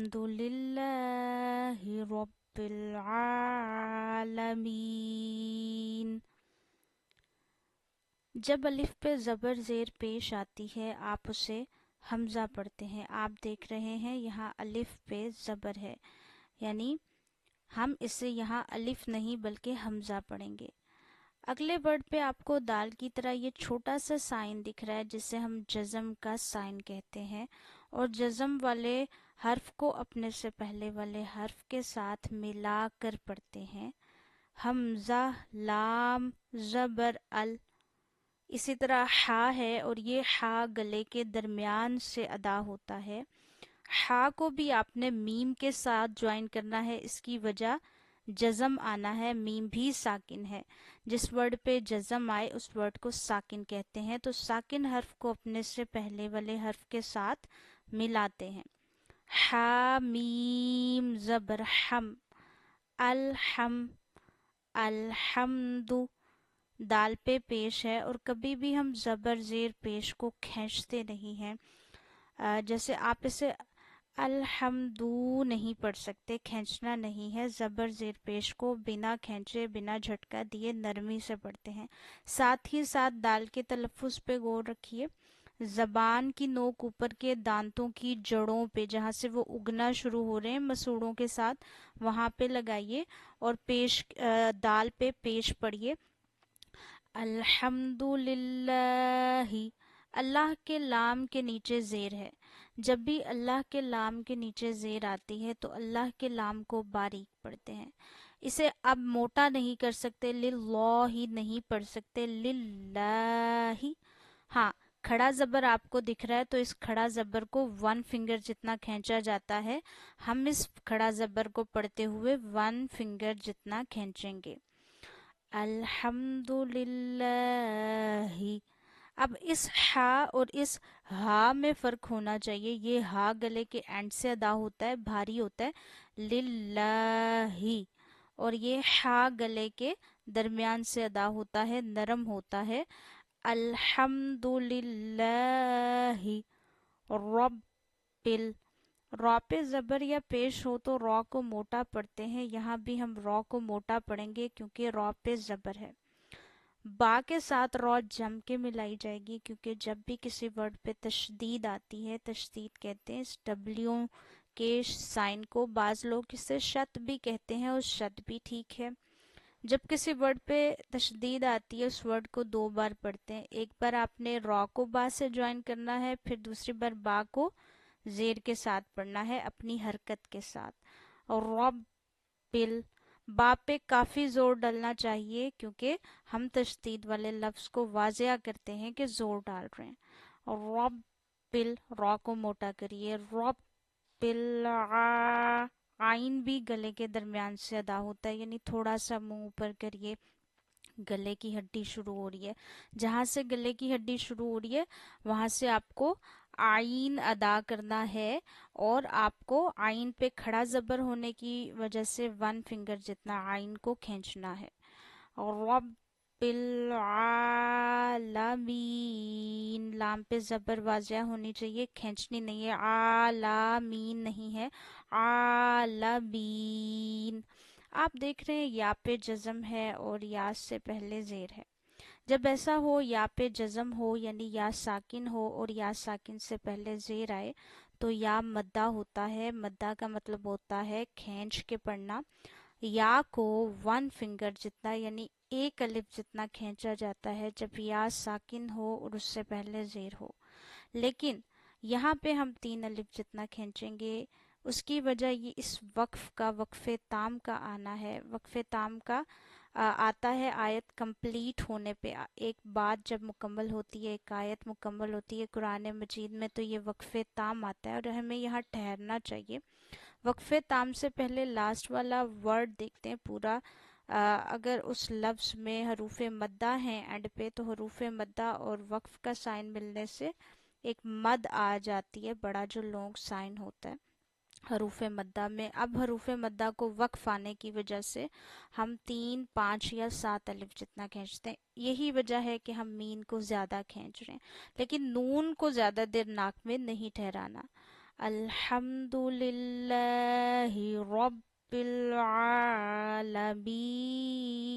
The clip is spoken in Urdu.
الحمدللہ رب العالمین۔ جب الف پہ زبر زیر پیش آتی ہے آپ اسے حمزہ پڑھتے ہیں۔ آپ دیکھ رہے ہیں یہاں الف پہ زبر ہے، یعنی ہم اسے یہاں الف نہیں بلکہ حمزہ پڑھیں گے۔ اگلے ورڈ پہ آپ کو دال کی طرح یہ چھوٹا سا سائن دکھ رہا ہے جسے ہم جزم کا سائن کہتے ہیں، اور جزم والے حرف کو اپنے سے پہلے والے حرف کے ساتھ ملا کر پڑھتے ہیں۔ حمزہ، لام، زبر ال۔ اسی طرح ہا ہے اور یہ ہا گلے کے درمیان سے ادا ہوتا ہے۔ ہا کو بھی آپ نے میم کے ساتھ جوائن کرنا ہے، اس کی وجہ جزم آنا ہے، میم بھی ساکن ہے۔ جس ورڈ پہ جزم آئے اس ورڈ کو ساکن کہتے ہیں، تو ساکن حرف کو اپنے سے پہلے والے حرف کے ساتھ ملاتے ہیں۔ ہا میم زبر ہم، الحم، الحمد۔ دال پہ پیش ہے اور کبھی بھی ہم زبر زیر پیش کو کھینچتے نہیں ہیں، جیسے آپ اسے الحمدو نہیں پڑھ سکتے، کھینچنا نہیں ہے۔ زبر زیر پیش کو بنا کھینچے بنا جھٹکا دیے نرمی سے پڑھتے ہیں۔ ساتھ ہی ساتھ دال کے تلفظ پہ غور رکھیے، زبان کی نوک اوپر کے دانتوں کی جڑوں پہ جہاں سے وہ اگنا شروع ہو رہے ہیں مسوڑوں کے ساتھ وہاں پہ لگائیے اور پیش دال پہ پیش پڑھیے۔ الحمدللہ۔ اللہ کے لام کے نیچے زیر ہے، جب بھی اللہ کے لام کے نیچے زیر آتی ہے تو اللہ کے لام کو باریک پڑھتے ہیں، اسے اب موٹا نہیں کر سکتے، للہ ہی نہیں پڑھ سکتے، للہ۔ ہاں، کھڑا زبر آپ کو دکھ رہا ہے تو اس کھڑا زبر کو 1 فنگر جتنا کھینچا جاتا ہے، ہم اس کھڑا زبر کو پڑھتے ہوئے 1 فنگر جتنا کھینچیں گے۔ الحمدللہ۔ اب اس ہا اور اس ہا میں فرق ہونا چاہیے، یہ ہا گلے کے اینڈ سے ادا ہوتا ہے، بھاری ہوتا ہے، للہ، اور یہ ہا گلے کے درمیان سے ادا ہوتا ہے، نرم ہوتا ہے، الحمدللہ رب ال۔ را پہ زبر یا پیش ہو تو را کو موٹا پڑھتے ہیں، یہاں بھی ہم را کو موٹا پڑھیں گے کیونکہ را پہ زبر ہے۔ با کے ساتھ را جم کے ملائی جائے گی کیونکہ جب بھی کسی ورڈ پہ تشدید آتی ہے، تشدید کہتے ہیں اس ڈبلیو کے سائن کو، بعض لوگ اسے شت بھی کہتے ہیں اور شت بھی ٹھیک ہے۔ جب کسی ورڈ پہ تشدید آتی ہے اس ورڈ کو 2 بار پڑھتے ہیں، ایک بار آپ نے را کو با سے جوائن کرنا ہے، پھر دوسری بار با کو زیر کے ساتھ پڑھنا ہے اپنی حرکت کے ساتھ۔ اور رب بل، با پہ کافی زور ڈالنا چاہیے کیونکہ ہم تشدید والے لفظ کو واضح کرتے ہیں کہ زور ڈال رہے ہیں۔ اور رب بل، را کو موٹا کریے، رب بل، آئین بھی گلے کے درمیان سے ادا ہوتا ہے، یعنی تھوڑا سا منہ اوپر کریے، گلے کی ہڈی شروع ہو رہی ہے، جہاں سے گلے کی ہڈی شروع ہو رہی ہے وہاں سے آپ کو آئین ادا کرنا ہے، اور آپ کو آئین پہ کھڑا زبر ہونے کی وجہ سے 1 فنگر جتنا آئین کو کھینچنا ہے۔ رب العالمین، لام پہ زبر واضح ہونی چاہیے، کھینچنی نہیں ہے، عالمین نہیں ہے، عالمین۔ آپ دیکھ رہے ہیں یا پہ جزم ہے اور یا سے پہلے زیر ہے۔ جب ایسا ہو، یا پہ جزم ہو یعنی یا ساکن ہو اور یا ساکن سے پہلے زیر آئے تو یا مدہ ہوتا ہے، مدہ کا مطلب ہوتا ہے کھینچ کے پڑھنا۔ یا کو 1 فنگر جتنا یعنی 1 الف جتنا کھینچا جاتا ہے جب یا ساکن ہو اور اس سے پہلے زیر ہو، لیکن یہاں پہ ہم 3 الف جتنا کھینچیں گے۔ اس کی وجہ یہ اس وقف کا، وقف تام کا آنا ہے۔ وقف تام کا آتا ہے آیت کمپلیٹ ہونے پہ، ایک بات جب مکمل ہوتی ہے، ایک آیت مکمل ہوتی ہے قرآن مجید میں تو یہ وقف تام آتا ہے اور ہمیں یہاں ٹھہرنا چاہیے۔ وقف تام سے پہلے لاسٹ والا ورڈ دیکھتے ہیں پورا، اگر اس لفظ میں حروف مدہ ہیں اینڈ پہ تو حروف مدہ اور وقف کا سائن ملنے سے ایک مد آ جاتی ہے، بڑا جو لونگ سائن ہوتا ہے حروف مدہ میں۔ اب حروف مدہ کو وقف آنے کی وجہ سے ہم 3، 5 یا 7 الف جتنا کھینچتے ہیں، یہی وجہ ہے کہ ہم مین کو زیادہ کھینچ رہے ہیں، لیکن نون کو زیادہ دیر ناک میں نہیں ٹھہرانا۔ الحمد للہ رب العالمین.